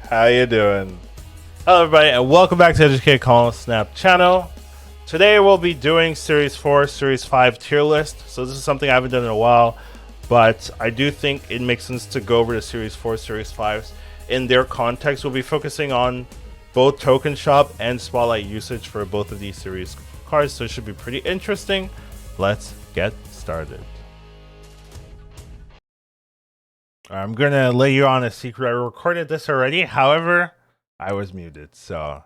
How you doing? Hello everybody and welcome back to Educated Colonist Snap channel. Today we'll be doing Series 4, Series 5 tier list. So this is something I haven't done in a while, but I do think it makes sense to go over the Series 4, Series 5s. In their context, we'll be focusing on both token shop and spotlight usage for both of these series cards, so it should be pretty interesting. Let's get started. I'm gonna lay you on a secret. I recorded this already, however, I was muted, so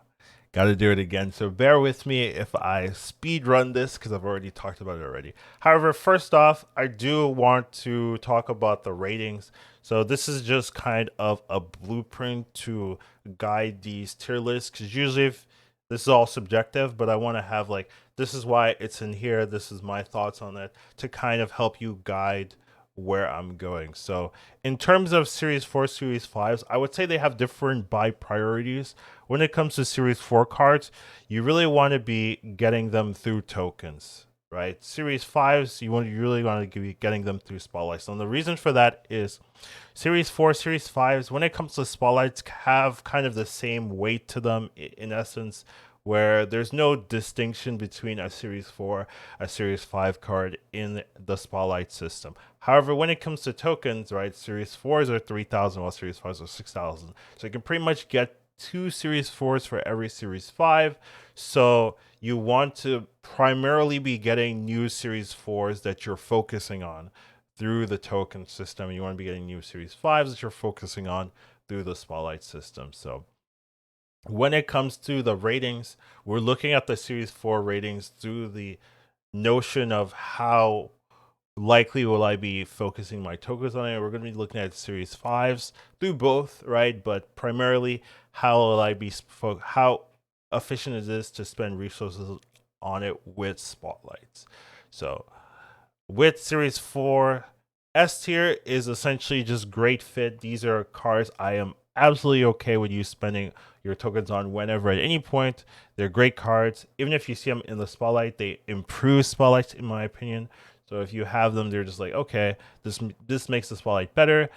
gotta do it again. So bear with me if I speed run this because I've already talked about it already. However, first off, I do want to talk about the ratings. So this is just kind of a blueprint to guide these tier lists, because usually if this is all subjective, but I want to have like, this is why it's in here, this is my thoughts on it, to kind of help you guide where I'm going. So in terms of Series 4, Series 5s, I would say they have different buy priorities. When it comes to Series 4 cards, you really want to be getting them through tokens, right? Series 5s, you really want to be getting them through spotlights. And the reason for that is Series 4, Series 5s, when it comes to spotlights, have kind of the same weight to them in essence, where there's no distinction between a Series 4, a Series 5 card in the Spotlight system. However, when it comes to tokens, right, Series 4s are 3,000 while Series 5s are 6,000. So you can pretty much get 2 Series 4s for every Series 5. So you want to primarily be getting new Series 4s that you're focusing on through the token system. You want to be getting new Series 5s that you're focusing on through the Spotlight system. So when it comes to the ratings, we're looking at the Series 4 ratings through the notion of how likely will I be focusing my tokens on it. We're going to be looking at Series 5s through both, right? But primarily, how will I be how efficient is this to spend resources on it with spotlights? So with Series 4, S tier is essentially just great fit. These are cards I am absolutely okay with you spending your tokens on whenever at any point. They're great cards. Even if you see them in the spotlight, they improve spotlights in my opinion. So if you have them, they're just like, okay, this makes the spotlight better.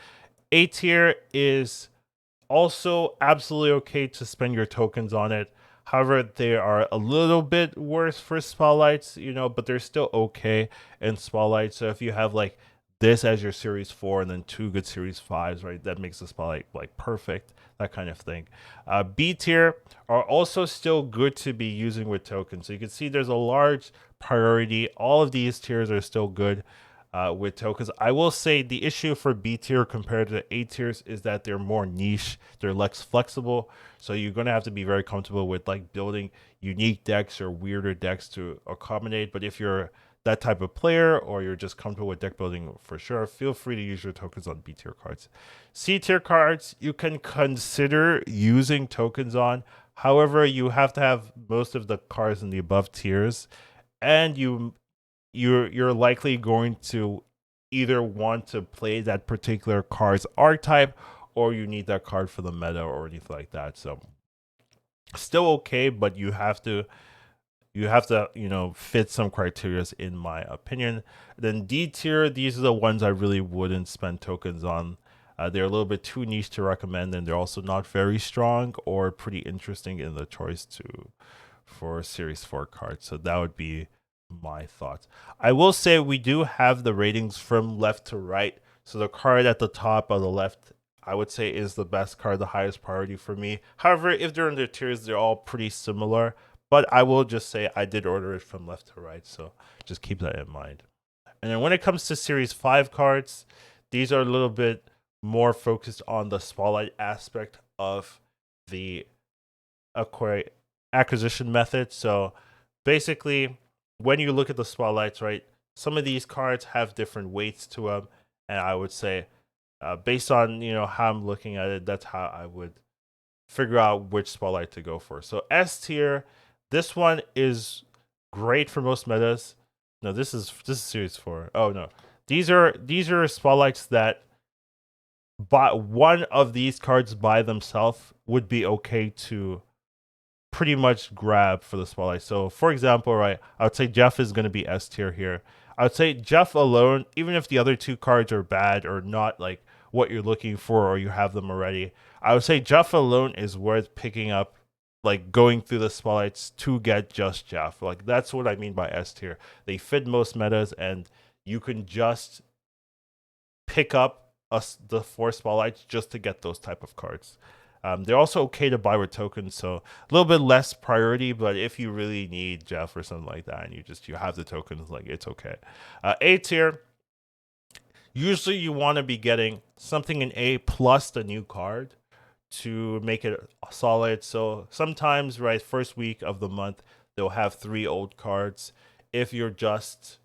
A tier is also absolutely okay to spend your tokens on it. However, they are a little bit worse for spotlights, but they're still okay in spotlight. So if you have like this as your Series 4 and then 2 good Series 5s, right, that makes the spotlight like perfect, that kind of thing. B tier are also still good to be using with tokens. So you can see there's a large priority. All of these tiers are still good with tokens. I will say the issue for B tier compared to A tiers is that they're more niche, they're less flexible. So you're going to have to be very comfortable with like building unique decks or weirder decks to accommodate. But if you're that type of player or you're just comfortable with deck building, for sure, feel free to use your tokens on B tier cards. C tier cards, you can consider using tokens on. However, you have to have most of the cards in the above tiers, and you're likely going to either want to play that particular card's archetype, or you need that card for the meta or anything like that. So still okay, but you have to fit some criteria in my opinion. Then D tier, these are the ones I really wouldn't spend tokens on. They're a little bit too niche to recommend, and they're also not very strong or pretty interesting in the choice for Series 4 cards. So that would be my thoughts. I will say we do have the ratings from left to right. So the card at the top of the left, I would say, is the best card, the highest priority for me. However, if they're in their tiers, they're all pretty similar. But I will just say I did order it from left to right, so just keep that in mind. And then when it comes to Series 5 cards, these are a little bit more focused on the spotlight aspect of the acquisition method. So basically, when you look at the spotlights, right, some of these cards have different weights to them. And I would say, based on, how I'm looking at it, that's how I would figure out which spotlight to go for. So S tier, this one is great for most metas. No, this is Series 4. Oh no. These are spotlights that one of these cards by themselves would be okay to pretty much grab for the spotlight. So for example, right, I would say Jeff is going to be S tier here. I would say Jeff alone, even if the other two cards are bad or not like what you're looking for or you have them already, I would say Jeff alone is worth picking up, like going through the spotlights to get just Jeff. Like that's what I mean by S tier. They fit most metas, and you can just pick up the 4 spotlights just to get those type of cards. They're also okay to buy with tokens, so a little bit less priority. But if you really need Jeff or something like that, and you have the tokens, like it's okay. A tier. Usually, you want to be getting something in A plus the new card to make it solid. So sometimes, right, first week of the month, they'll have 3 old cards. If you're just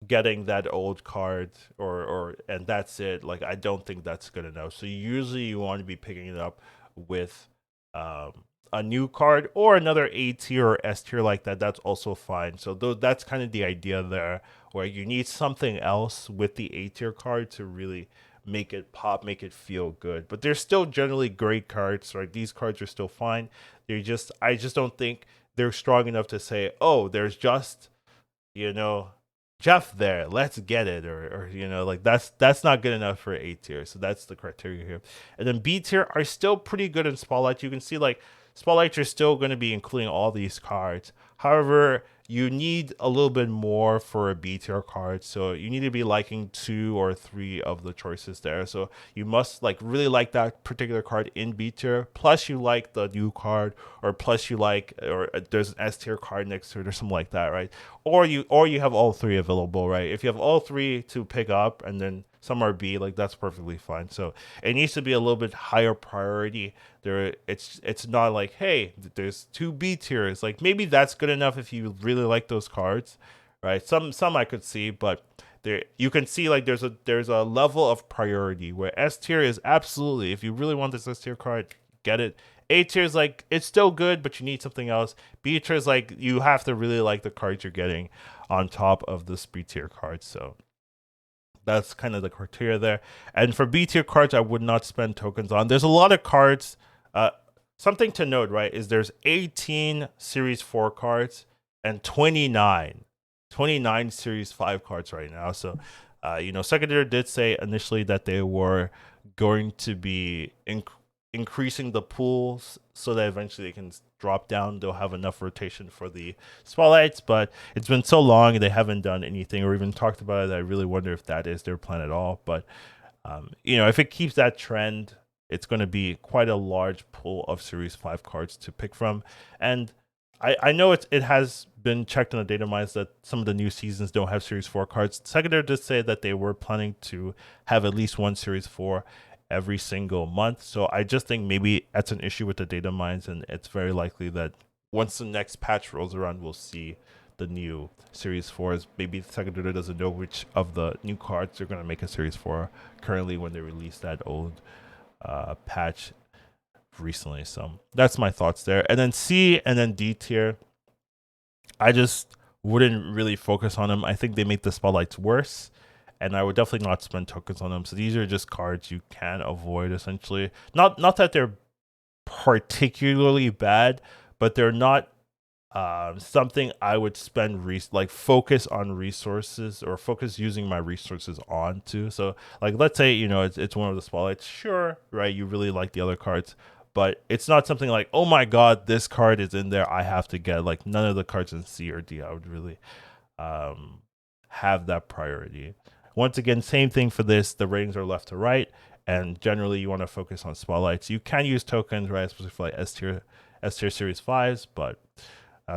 getting that old card or and that's it, like I don't think that's good enough. So usually you want to be picking it up with a new card or another A tier or S tier like that. That's also fine. So that's kind of the idea there, where you need something else with the A tier card to really make it pop, make it feel good. But they're still generally great cards, right? These cards are still fine. I just don't think they're strong enough to say, oh, there's just, you know, Jeff there, let's get it, or like that's not good enough for A tier. So that's the criteria here. And then B tier are still pretty good in spotlight. You can see like spotlights are still going to be including all these cards. However, you need a little bit more for a B tier card, so you need to be liking 2 or 3 of the choices there. So you must like really like that particular card in B tier, plus you like the new card, or plus you like, or there's an S tier card next to it or something like that, right? Or you have all 3 available, right? If you have all 3 to pick up and then some are B, like that's perfectly fine. So it needs to be a little bit higher priority. It's not like, hey, there's 2 B tiers. Like maybe that's good enough if you really like those cards, right? Some I could see, but there you can see like there's a level of priority where S tier is absolutely, if you really want this S tier card, get it. A tier is like it's still good, but you need something else. B tier is like you have to really like the cards you're getting on top of this B tier cards. So that's kind of the criteria there. And for B tier cards, I would not spend tokens on. There's a lot of cards. Something to note, right, is there's 18 Series 4 cards and 29 Series 5 cards right now. So, Secondary did say initially that they were going to be increasing the pools so that eventually they can drop down. They'll have enough rotation for the spotlights, but it's been so long and they haven't done anything or even talked about it that I really wonder if that is their plan at all. But if it keeps that trend, it's going to be quite a large pool of Series 5 cards to pick from. And I know it has been checked in the data mines that some of the new seasons don't have Series 4 cards. Secondary did say that they were planning to have at least one Series 4 every single month. So I just think maybe that's an issue with the data mines, and it's very likely that once the next patch rolls around, we'll see the new Series 4s. Maybe Secondary doesn't know which of the new cards they're going to make a Series 4 currently when they release that old patch recently. So that's my thoughts there. And then C and then D tier, I just wouldn't really focus on them. I think they make the spotlights worse, and I would definitely not spend tokens on them. So these are just cards you can avoid, essentially. Not that they're particularly bad, but they're not something I would spend focus on resources or focus using my resources on to. So like let's say it's one of the spotlights, sure, right? You really like the other cards, but it's not something like, oh my god, this card is in there, I have to get. Like none of the cards in C or D I would really have that priority. Once again, same thing for this. The ratings are left to right, and generally you want to focus on spotlights. You can use tokens, right, especially for like S tier Series 5s, but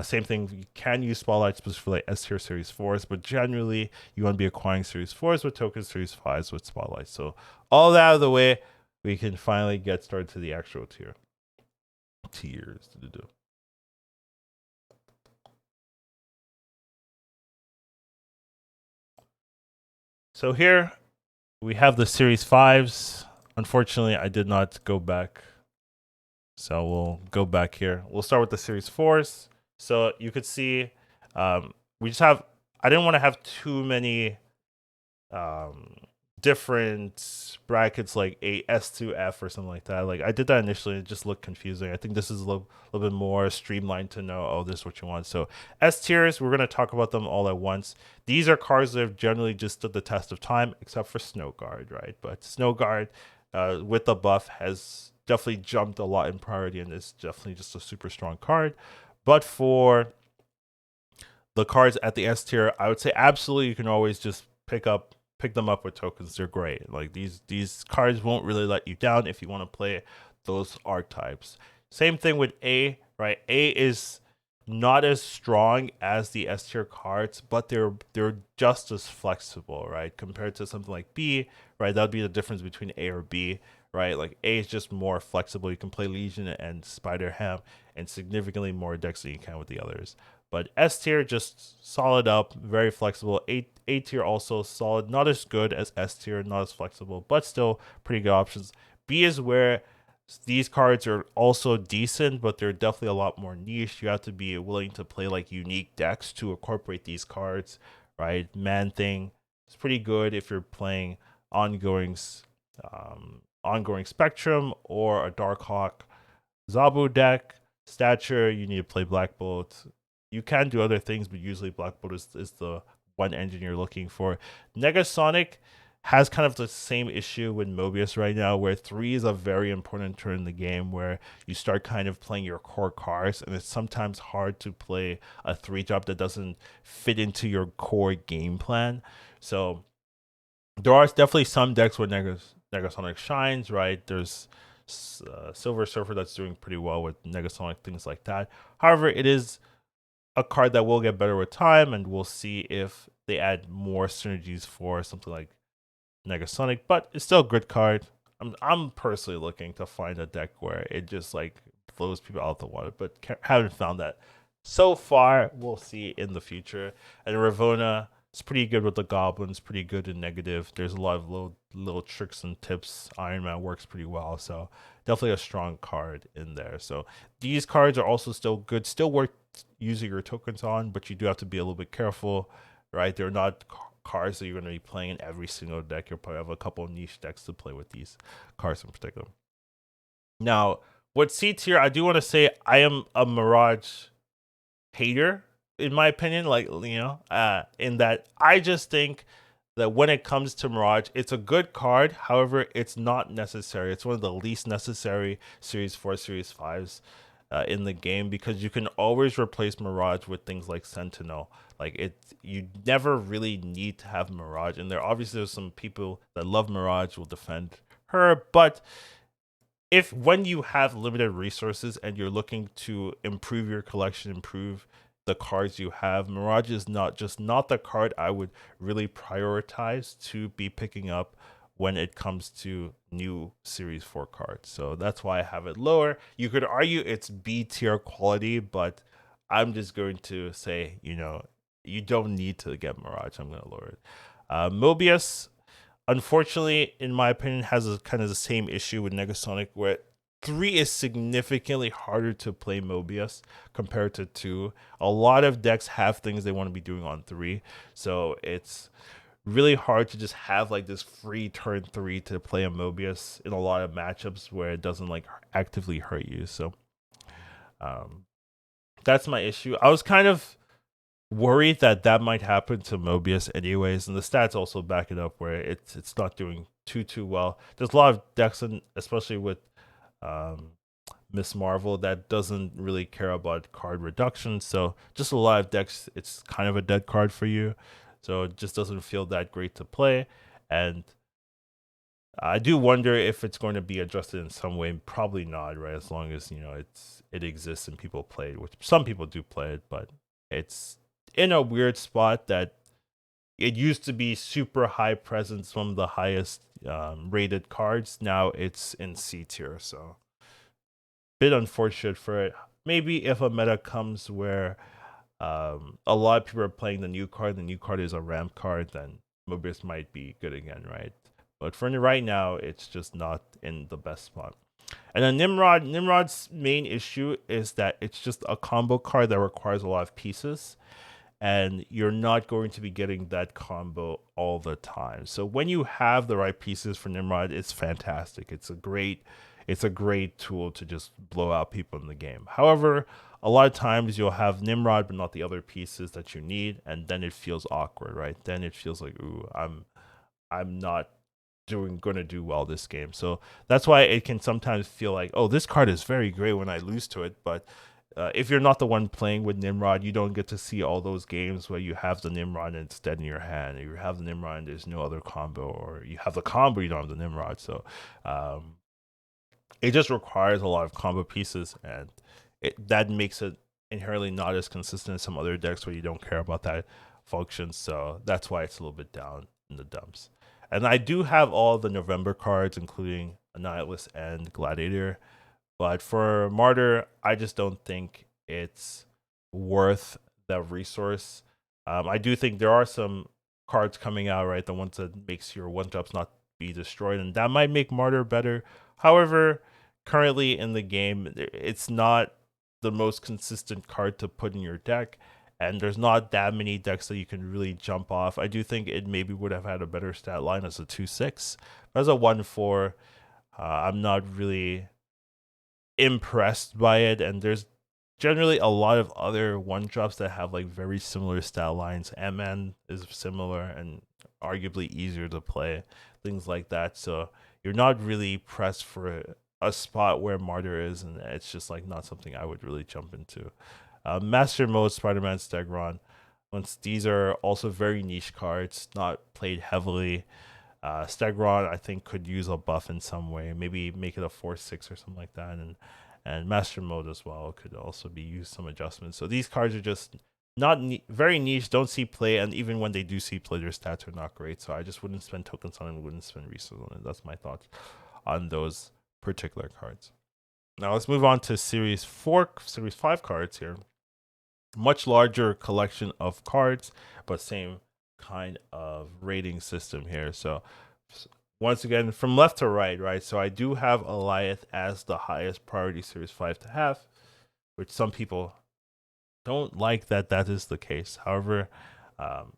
same thing, you can use spotlights specifically for like S tier Series 4s, but generally you want to be acquiring Series 4s with tokens, Series 5s with spotlights. So all that out of the way, we can finally get started to the actual tiers to do. So here we have the Series 5s. Unfortunately, I did not go back. So we'll go back here. We'll start with the Series 4s. So you could see we just have, I didn't want to have too many different brackets like a S2F or something like that. Like I did that initially, it just looked confusing. I think this is a little bit more streamlined to know, oh, this is what you want. So S tiers, we're going to talk about them all at once. These are cards that have generally just stood the test of time, except for Snow Guard, right? But Snow Guard with the buff has definitely jumped a lot in priority, and it's definitely just a super strong card. But for the cards at the S tier, I would say absolutely you can always just pick them up with tokens. They're great. Like these cards won't really let you down if you want to play those archetypes. Same thing with A, right? A is not as strong as the S tier cards, but they're just as flexible, right? Compared to something like B, right? That would be the difference between A or B, right? Like A is just more flexible. You can play Legion and Spider Ham and significantly more decks than you can with the others. But S tier just solid up, very flexible. A tier also solid, not as good as S tier, not as flexible, but still pretty good options. B is where these cards are also decent, but they're definitely a lot more niche. You have to be willing to play like unique decks to incorporate these cards, right? Man Thing is pretty good if you're playing ongoing, ongoing Spectrum or a Darkhawk Zabu deck. Stature, you need to play Black Bolt. You can do other things, but usually Black Bolt is the one engine you're looking for. Negasonic has kind of the same issue with Mobius right now, where 3 is a very important turn in the game where you start kind of playing your core cards, and it's sometimes hard to play a 3-drop that doesn't fit into your core game plan. So there are definitely some decks where Negasonic shines, right? There's Silver Surfer that's doing pretty well with Negasonic, things like that. However, it is a card that will get better with time, and we'll see if they add more synergies for something like Negasonic, but it's still a good card. I'm personally looking to find a deck where it just like blows people out the water, but haven't found that so far. We'll see in the future. And Ravona is pretty good with the goblins, pretty good in negative. There's a lot of little tricks and tips. Iron Man works pretty well, so definitely a strong card in there. So these cards are also still good, still worth using your tokens on, but you do have to be a little bit careful, right? They're not cards that you're going to be playing in every single deck. You'll probably have a couple of niche decks to play with these cards in particular. Now, with C tier, I do want to say I am a Mirage hater, in my opinion. Like, in that I just think that when it comes to Mirage, it's a good card. However, it's not necessary. It's one of the least necessary Series 4, Series 5s in the game, because you can always replace Mirage with things like Sentinel. Like you never really need to have Mirage in there. Obviously, there's some people that love Mirage will defend her, but if when you have limited resources and you're looking to improve your collection, improve the cards you have, Mirage is not the card I would really prioritize to be picking up when it comes to new Series 4 cards. So that's why I have it lower. You could argue it's B tier quality, but I'm just going to say, you don't need to get Mirage. I'm going to lower it. Mobius, unfortunately, in my opinion, has a kind of the same issue with Negasonic, where 3 is significantly harder to play Mobius compared to 2. A lot of decks have things they want to be doing on 3, so it's really hard to just have like this free turn 3 to play a Mobius in a lot of matchups where it doesn't like actively hurt you. So that's my issue. I was kind of worried that might happen to Mobius anyways, and the stats also back it up where it's not doing too well. There's a lot of decks, especially with Miss Marvel, that doesn't really care about card reduction. So just a lot of decks, it's kind of a dead card for you. So it just doesn't feel that great to play. And I do wonder if it's going to be adjusted in some way. Probably not, right? As long as it exists and people play it, which some people do play it, but it's in a weird spot that it used to be super high presence, one of the highest rated cards. Now it's in C tier, so bit unfortunate for it. Maybe if a meta comes where a lot of people are playing the new card is a ramp card, then Mobius might be good again, right? But for right now, it's just not in the best spot. And then Nimrod's main issue is that it's just a combo card that requires a lot of pieces, and you're not going to be getting that combo all the time. So when you have the right pieces for Nimrod, it's fantastic. It's a great tool to just blow out people in the game. However, a lot of times you'll have Nimrod but not the other pieces that you need, and then it feels awkward, right? Then it feels like, ooh, I'm not going to do well this game. So that's why it can sometimes feel like, oh, this card is very great when I lose to it. But if you're not the one playing with Nimrod, you don't get to see all those games where you have the Nimrod instead in your hand, or you have the Nimrod and there's no other combo, or you have the combo, you don't have the Nimrod. So it just requires a lot of combo pieces, and that makes it inherently not as consistent as some other decks where you don't care about that function. So that's why it's a little bit down in the dumps. And I do have all the November cards, including Annihilus and Gladiator. But for Martyr, I just don't think it's worth the resource. I do think there are some cards coming out, right? The ones that makes your one drops not be destroyed, and that might make Martyr better. However, currently in the game, it's not the most consistent card to put in your deck, and there's not that many decks that you can really jump off. I do think it maybe would have had a better stat line as a 2/6. As a 1/4, I'm not really impressed by it, and there's generally a lot of other one drops that have like very similar stat lines. Ant-Man is similar and arguably easier to play, things like that. So you're not really pressed for a spot where Martyr is, and it's just like not something I would really jump into. Master Mode, Spider-Man, Stegron, once these are also very niche cards, not played heavily. Stegron, I think, could use a buff in some way. Maybe make it a 4/6 or something like that. And Master Mode as well could also be used some adjustments. So these cards are just not very niche, don't see play, and even when they do see play, their stats are not great. So I just wouldn't spend tokens on it, wouldn't spend resources on it. That's my thoughts on those particular cards. Now let's move on to Series 4, Series 5 cards here. Much larger collection of cards, but same kind of rating system here. So once again, from left to right, right? So I do have Alioth as the highest priority Series 5 to have, which some people don't like that is the case. However,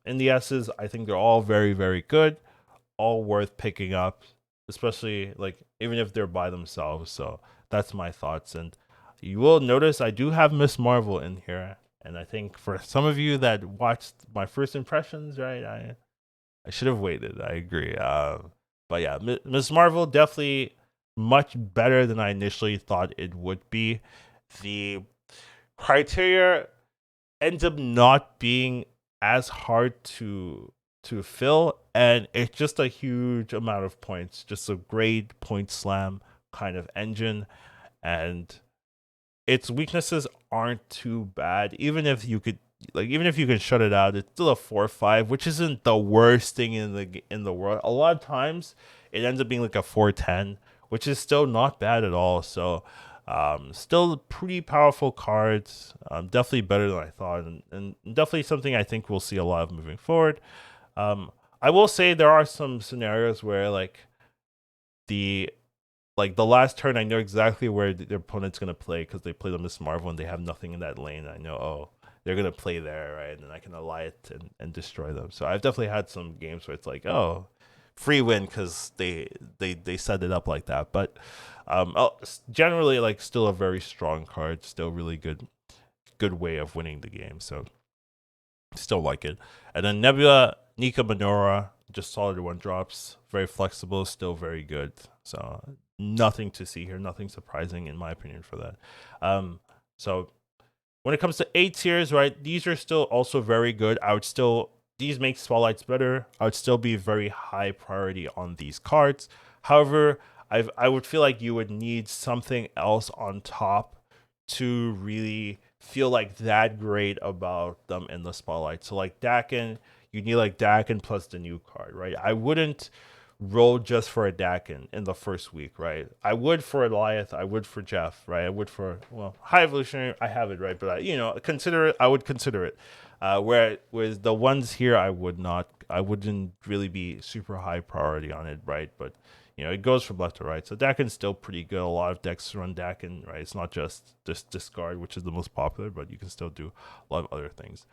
in the S's, I think they're all very, very good, all worth picking up, especially like even if they're by themselves. So that's my thoughts. And you will notice I do have Miss Marvel in here. And I think for some of you that watched my first impressions, right, I should have waited. I agree. But yeah, Miss Marvel definitely much better than I initially thought it would be. The criteria ends up not being as hard to fill, and it's just a huge amount of points. Just a great point slam kind of engine, and its weaknesses aren't too bad. Even if you can shut it out, it's still a 4/5, which isn't the worst thing in the world. A lot of times it ends up being like a 4/10, which is still not bad at all. So still pretty powerful cards. Definitely better than I thought, and definitely something I think we'll see a lot of moving forward. I will say there are some scenarios where like the last turn, I know exactly where their opponent's gonna play because they play the Miss Marvel and they have nothing in that lane. I know, oh, they're gonna play there, right? And I can ally it and destroy them. So I've definitely had some games where it's like, oh, free win because they set it up like that. But generally, like, still a very strong card, still really good way of winning the game. So still like it. And then Nebula, Nika Minora, just solid one drops, very flexible, still very good. So nothing to see here, nothing surprising in my opinion for that. So when it comes to A tiers, right, these are still also very good. These make spotlights better. I would still be very high priority on these cards. However, I would feel like you would need something else on top to really feel like that great about them in the spotlight. So like Dakin, you need like Dakin plus the new card, right? I wouldn't roll just for a Dakin in the first week, right? I would for Alioth, I would for Jeff, right? I would for, well, High Evolutionary, I have it, right? But I would consider it. Where with the ones here, I wouldn't really be super high priority on it, right? But it goes from left to right. So Dakin's still pretty good. A lot of decks run Dakin, right? It's not just discard, which is the most popular, but you can still do a lot of other things.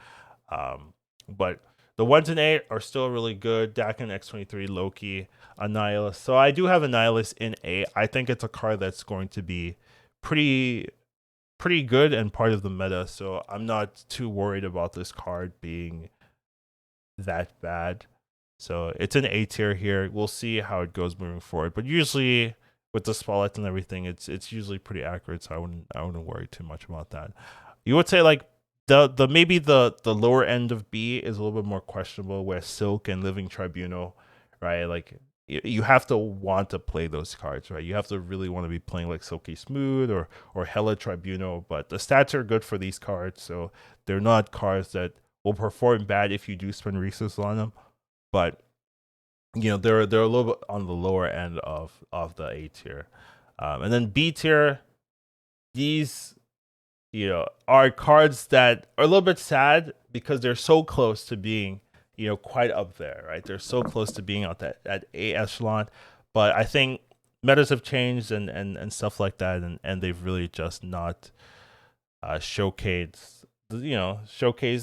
But the ones in A are still really good. Dakin, X23, Loki, Annihilus. So I do have Annihilus in A. I think it's a card that's going to be pretty good and part of the meta. So I'm not too worried about this card being that bad. So it's an A tier here. We'll see how it goes moving forward. But usually with the spotlights and everything, it's usually pretty accurate. So I wouldn't worry too much about that. You would say like the maybe the lower end of B is a little bit more questionable, where Silk and Living Tribunal, right? Like you have to want to play those cards, right? You have to really want to be playing like Silky Smooth or Hella Tribunal, but the stats are good for these cards, so they're not cards that will perform bad if you do spend resources on them. But they're a little bit on the lower end of the A tier, and then B tier. These are cards that are a little bit sad because they're so close to being quite up there, right? They're so close to being out at A echelon, but I think metas have changed and stuff like that, and they've really just not showcased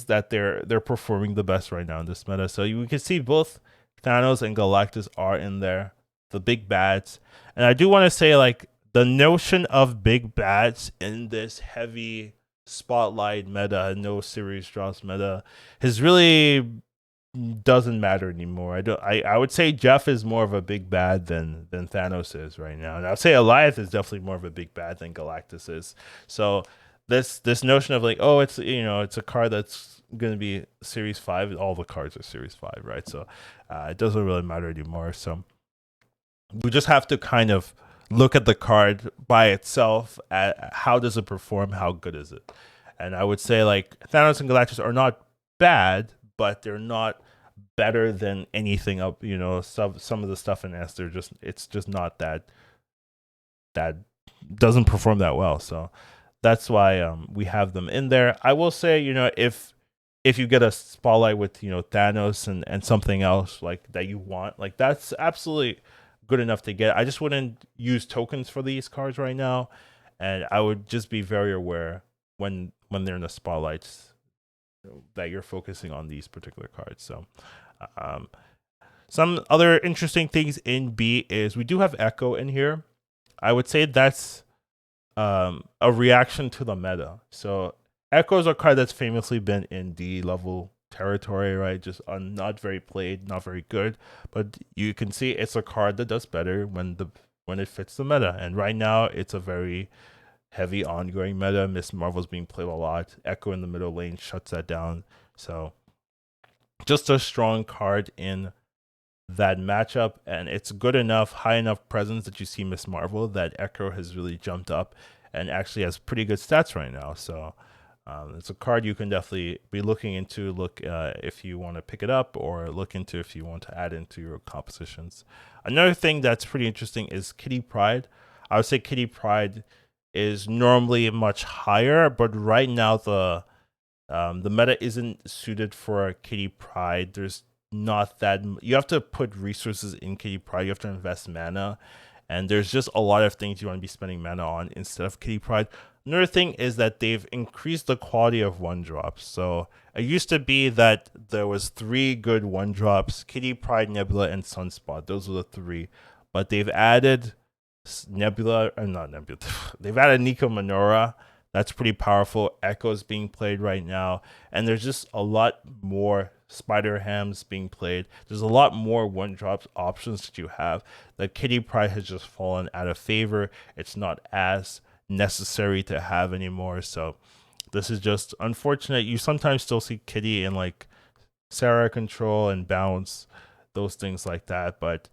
that they're performing the best right now in this meta. So you can see both Thanos and Galactus are in there, the big bads. And I do want to say, like, the notion of big bads in this heavy spotlight meta, no series drops meta, has really doesn't matter anymore. I would say Jeff is more of a big bad than Thanos is right now. And I'd say Alioth is definitely more of a big bad than Galactus is. So this notion of like, oh, it's it's a card that's going to be series 5, all the cards are series 5, right? So it doesn't really matter anymore. So we just have to kind of look at the card by itself, at how does it perform, how good is it. And I would say like Thanos and Galactus are not bad, but they're not better than anything up, some of the stuff in S, it's just not that doesn't perform that well. So that's why we have them in there. I will say, if you get a spotlight with Thanos and something else like that you want, like that's absolutely good enough to get. I just wouldn't use tokens for these cards right now, and I would just be very aware when they're in the spotlights that you're focusing on these particular cards. So some other interesting things in B is we do have Echo in here. I would say that's a reaction to the meta. So Echo is a card that's famously been in D level territory, right? Just not very played, not very good. But you can see it's a card that does better when it fits the meta. And right now it's a very heavy ongoing meta. Miss Marvel's being played a lot. Echo in the middle lane shuts that down. So just a strong card in that matchup, and it's good enough, high enough presence that you see Miss Marvel that Echo has really jumped up and actually has pretty good stats right now. So it's a card you can definitely be looking into. If you want to pick it up, or look into if you want to add into your compositions. Another thing that's pretty interesting is Kitty Pryde. I would say Kitty Pryde is normally much higher, but right now the meta isn't suited for Kitty Pryde. There's not that you have to put resources in Kitty Pryde. You have to invest mana, and there's just a lot of things you want to be spending mana on instead of Kitty Pryde. Another thing is that they've increased the quality of 1-drops. So it used to be that there was 3 good 1-drops: Kitty Pryde, Nebula, and Sunspot. Those were the 3, but they've added Nebula, or not Nebula. They've added Nico Minora. That's pretty powerful. Echo's being played right now, and there's just a lot more Spider Hams being played. There's a lot more 1-drop options that you have. The Kitty Pryde has just fallen out of favor. It's not as necessary to have anymore. So this is just unfortunate. You sometimes still see Kitty in like Sarah Control and Bounce, those things like that. But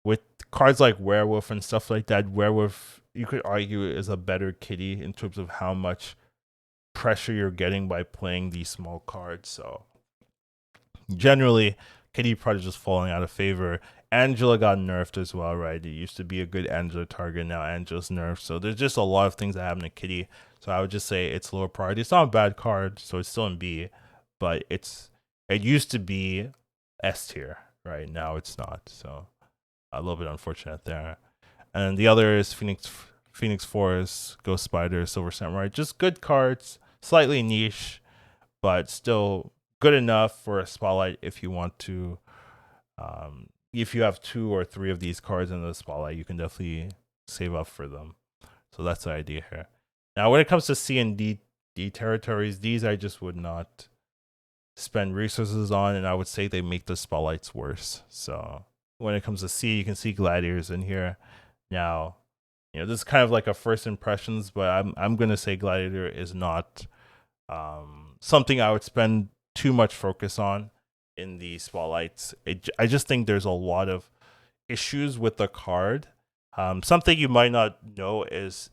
with cards like Werewolf and stuff like that, Werewolf, you could argue, is a better Kitty in terms of how much pressure you're getting by playing these small cards. So generally, Kitty Pryde is just falling out of favor. Angela got nerfed as well, right? It used to be a good Angela target, now Angela's nerfed. So there's just a lot of things that happen to Kitty. So I would just say it's lower priority. It's not a bad card, so it's still in B, but it used to be S tier, right? Now it's not. So a little bit unfortunate there. And the other is Phoenix Force, Ghost Spider, Silver Samurai. Just good cards, slightly niche, but still good enough for a spotlight if you want to. If you have 2 or 3 of these cards in the spotlight, you can definitely save up for them. So that's the idea here. Now, when it comes to C and D territories, these I just would not spend resources on, and I would say they make the spotlights worse. So when it comes to C, you can see gladiators in here. Now, this is kind of like a first impressions, but I'm gonna say gladiator is not something I would spend too much focus on in the spotlights. I just think there's a lot of issues with the card. Something you might not know is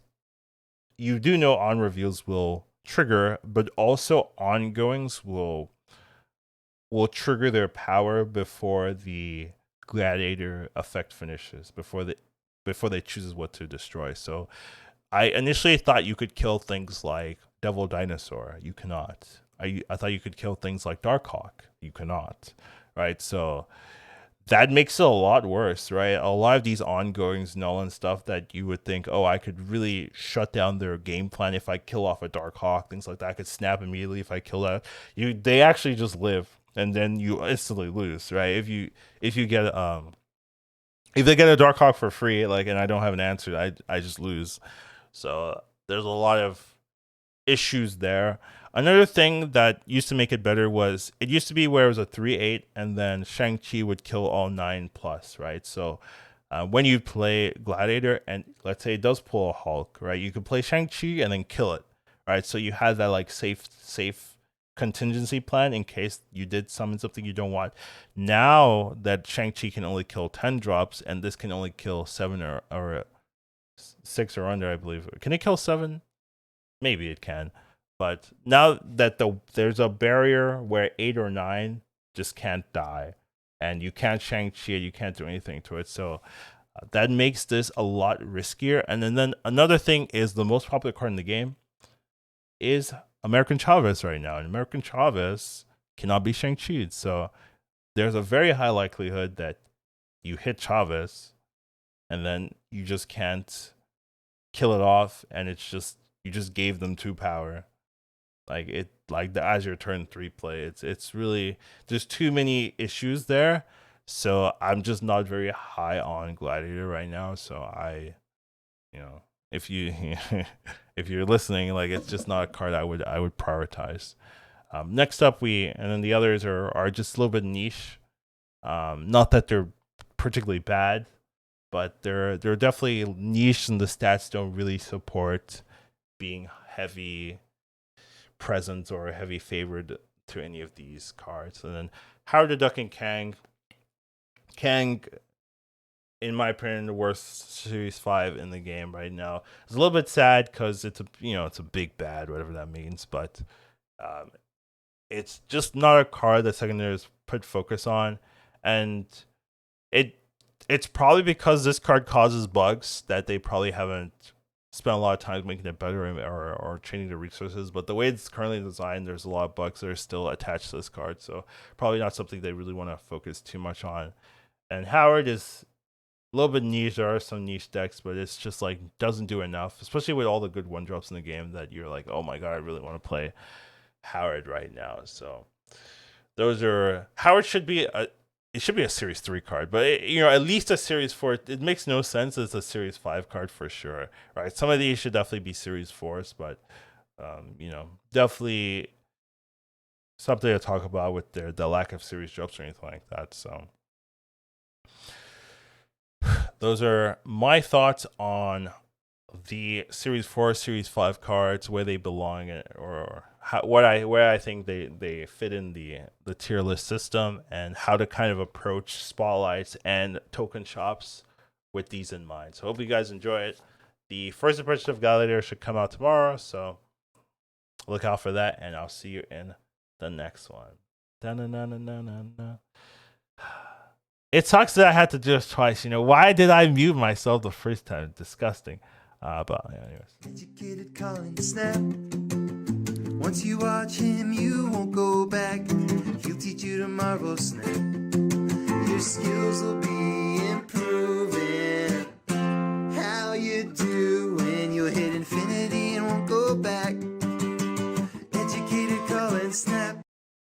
you do know on reveals will trigger, but also ongoings will trigger their power before the gladiator effect finishes, before they chooses what to destroy. So I initially thought you could kill things like Devil Dinosaur. You cannot. I thought you could kill things like Darkhawk. You cannot. Right? So that makes it a lot worse, right? A lot of these ongoings, null and stuff that you would think, oh, I could really shut down their game plan if I kill off a Darkhawk, things like that. I could snap immediately if I kill that. They actually just live, and then you instantly lose, right? If they get a Darkhawk for free, like, and I don't have an answer, I just lose. So there's a lot of issues there. Another thing that used to make it better was it used to be where it was a 3/8 and then Shang-Chi would kill all 9+, right? So when you play Gladiator and let's say it does pull a Hulk, right? You could play Shang-Chi and then kill it, right? So you had that like safe contingency plan in case you did summon something you don't want. Now that Shang-Chi can only kill 10 drops and this can only kill 7 or 6 or under, I believe. Can it kill 7? Maybe it can. But now that there's a barrier where 8 or 9 just can't die, and you can't Shang-Chi, you can't do anything to it. So that makes this a lot riskier. And then another thing is the most popular card in the game is American Chavez right now. And American Chavez cannot be Shang-Chi'd. So there's a very high likelihood that you hit Chavez, and then you just can't kill it off, and it's just you just gave them 2 power. Like the as your turn 3 play, it's really there's too many issues there. So I'm just not very high on Gladiator right now. So if you if you're listening, like it's just not a card I would prioritize. Next up, and then the others are just a little bit niche. Not that they're particularly bad, but they're definitely niche, and the stats don't really support being heavy present or heavy favored to any of these cards. And then Howard the Duck and Kang, in my opinion, the worst Series 5 in the game right now. It's a little bit sad because it's a big bad, whatever that means, but it's just not a card that secondaries put focus on, and it's probably because this card causes bugs that they probably haven't spent a lot of time making it better or changing the resources. But the way it's currently designed, there's a lot of bugs that are still attached to this card, so probably not something they really want to focus too much on. And Howard is a little bit niche. There are some niche decks, but it's just like doesn't do enough, especially with all the good 1-drops in the game, that you're like, oh my god, I really want to play Howard right now. So those are Howard should be a Series 3 card, but at least a Series 4. It makes no sense as a Series 5 card for sure, right? Some of these should definitely be Series 4s, but definitely something to talk about with the lack of series drops or anything like that. So those are my thoughts on the Series 4, Series 5 cards, where they belong, or where I think they fit in the tier list system, and how to kind of approach spotlights and token shops with these in mind. So hope you guys enjoy it. The first impression of Gladiator should come out tomorrow, so look out for that, and I'll see you in the next one. It sucks that I had to do this twice. Why did I mute myself the first time? Disgusting. But anyways. Educated calling snap. Once you watch him, you won't go back. He'll teach you tomorrow, snap. Your skill